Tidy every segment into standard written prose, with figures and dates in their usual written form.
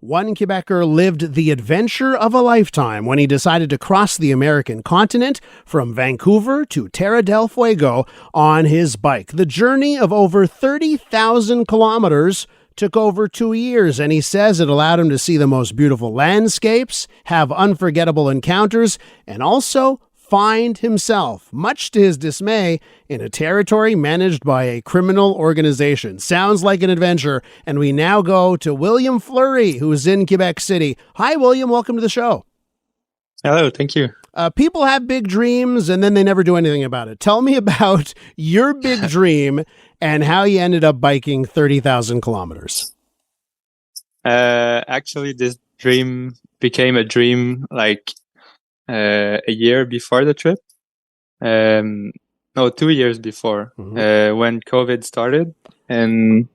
one Quebecer lived the adventure of a lifetime when he decided to cross the American continent from Vancouver to Tierra del Fuego on his bike. The journey of over 30,000 kilometers took over 2 years, and he says it allowed him to see the most beautiful landscapes, have unforgettable encounters, and also find himself, much to his dismay, in a territory managed by a criminal organization. Sounds like an adventure, and we now go to William Fleury, who's in Quebec City. Hi, William. Welcome to the show. Hello, thank you. People have big dreams, and then they never do anything about it. Tell me about your big dream and how you ended up biking 30,000 kilometers. Actually, this dream became a dream a year before the trip. No, 2 years before, when COVID started, and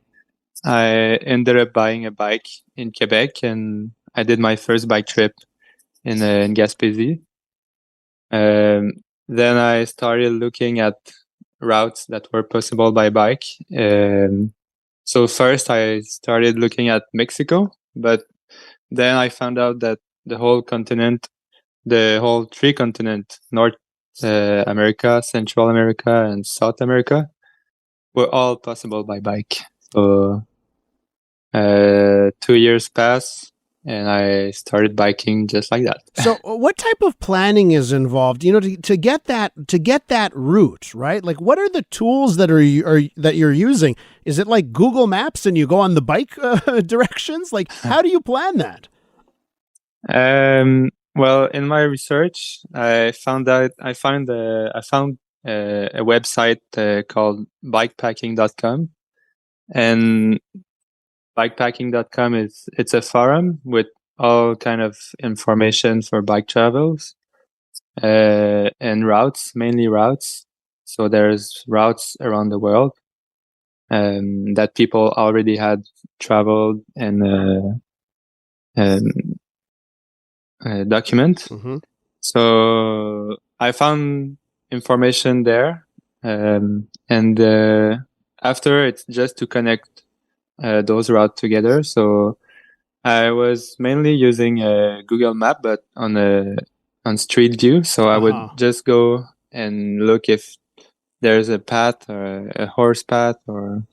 I ended up buying a bike in Quebec, and I did my first bike trip in Gaspésie. Then I started looking at routes that were possible by bike. So first I started looking at Mexico, but then I found out that the whole three continents, North America, Central America, and South America, were all possible by bike. So 2 years passed, and I started biking just like that. So what type of planning is involved, to get that route, right? Like, what are the tools that that you're using? Is it like Google Maps and you go on the bike directions? Like, how do you plan that? Well, in my research, I found a website called bikepacking.com, and bikepacking.com it's a forum with all kind of information for bike travels and routes, mainly routes. So there's routes around the world that people already had traveled and document. So I found information there, and after it's just to connect those routes together. So I was mainly using Google Map, but on Street View. So I would just go and look if there's a path or a horse path or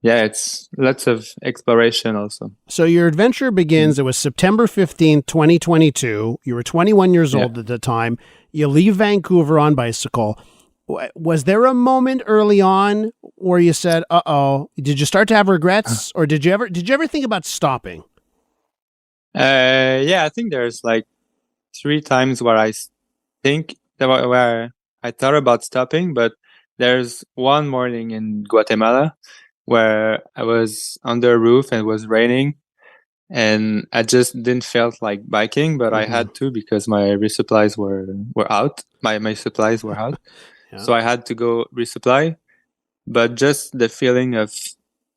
it's lots of exploration also. So your adventure begins, it was September 15th, 2022. You were 21 years old at the time. You leave Vancouver on bicycle. Was there a moment early on where you said, uh-oh, did you start to have regrets, or did you ever think about stopping? I think there's like 3 times where I thought about stopping, but there's one morning in Guatemala where I was under a roof and it was raining, and I just didn't felt like biking, but I had to because my resupplies were out. My supplies were out. Yeah. So I had to go resupply, but just the feeling of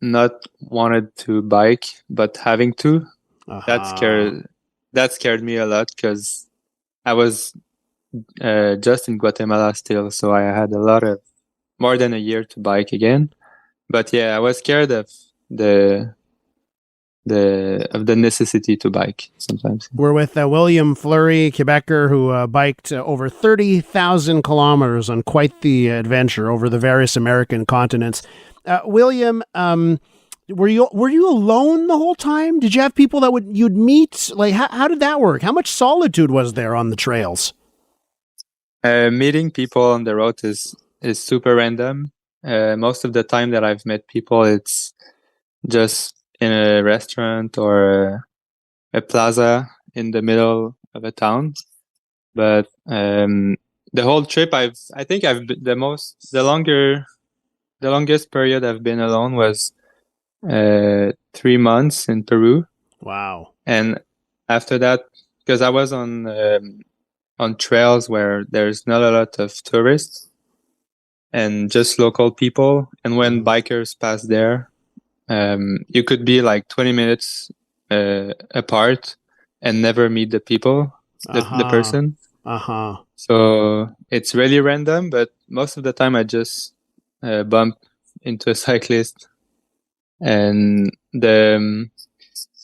not wanted to bike, but having to, that scared me a lot, because I was just in Guatemala still. So I had more than a year to bike again. But yeah, I was scared of the necessity to bike sometimes. We're with William Fleury, Quebecer, who biked over 30,000 kilometers on quite the adventure over the various American continents. William, were you alone the whole time? Did you have people that you'd meet? Like, how did that work? How much solitude was there on the trails? Meeting people on the road is super random. Most of the time that I've met people, it's just in a restaurant or a plaza in the middle of a town. But the whole trip, I think I've been the longest period I've been alone was 3 months in Peru. Wow. And after that, because I was on trails where there's not a lot of tourists and just local people, and when bikers pass there, you could be like 20 minutes apart and never meet the people, the person. So it's really random, but most of the time I just bump into a cyclist. And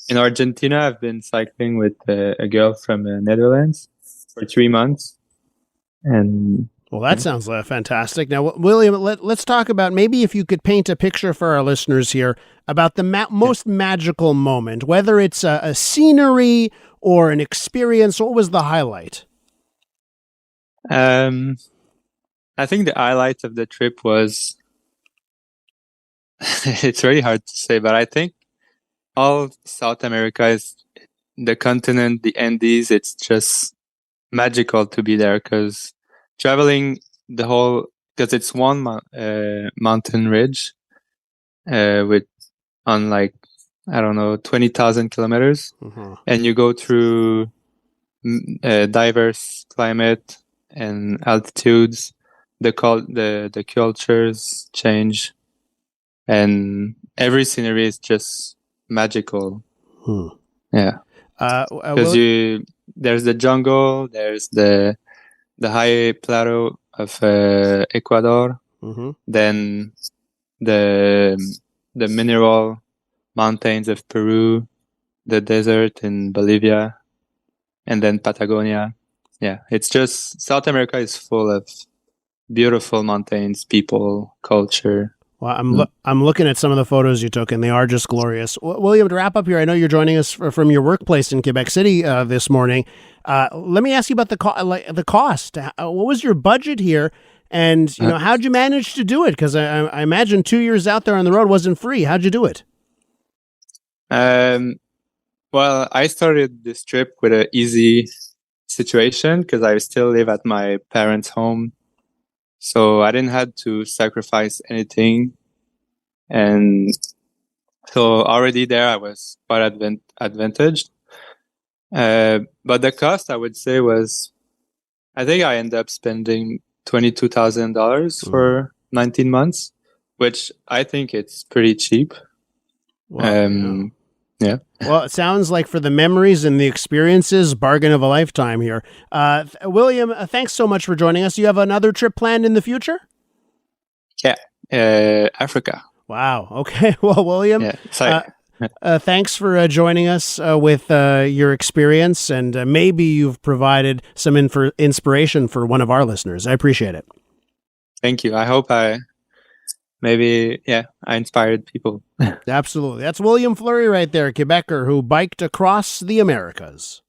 In Argentina, I've been cycling with a girl from the Netherlands for 3 months, and Well, that sounds fantastic. Now, William, let's talk about maybe if you could paint a picture for our listeners here about the most magical moment, whether it's a scenery or an experience. What was the highlight? I think the highlight of the trip was it's very hard to say, but I think all South America is the continent, the Andes. It's just magical to be there because traveling the whole because it's one mountain ridge with on like I don't know 20,000 kilometers, and you go through diverse climate and altitudes. The cultures change, and every scenery is just magical. Yeah, because there's the jungle, there's the high plateau of Ecuador, then the mineral mountains of Peru, the desert in Bolivia, and then Patagonia. Yeah, it's just South America is full of beautiful mountains, people, culture. Well, I'm looking at some of the photos you took, and they are just glorious. William, to wrap up here, I know you're joining us from your workplace in Quebec City this morning. Let me ask you about the cost. What was your budget here, and how'd you manage to do it? Because I imagine 2 years out there on the road wasn't free. How'd you do it? Well, I started this trip with an easy situation because I still live at my parents' home. So I didn't have to sacrifice anything. And so already there I was quite advantaged. But the cost I would say was, I think I ended up spending $22,000 for 19 months, which I think it's pretty cheap. Wow, yeah. Well, it sounds like for the memories and the experiences, bargain of a lifetime here. William, thanks so much for joining us. You have another trip planned in the future? Yeah, Africa. Wow. Okay. Well, William, thanks for joining us with your experience, and maybe you've provided some inspiration for one of our listeners. I appreciate it. Thank you. I hope I inspired people. Absolutely. That's William Fleury right there, Quebecer, who biked across the Americas.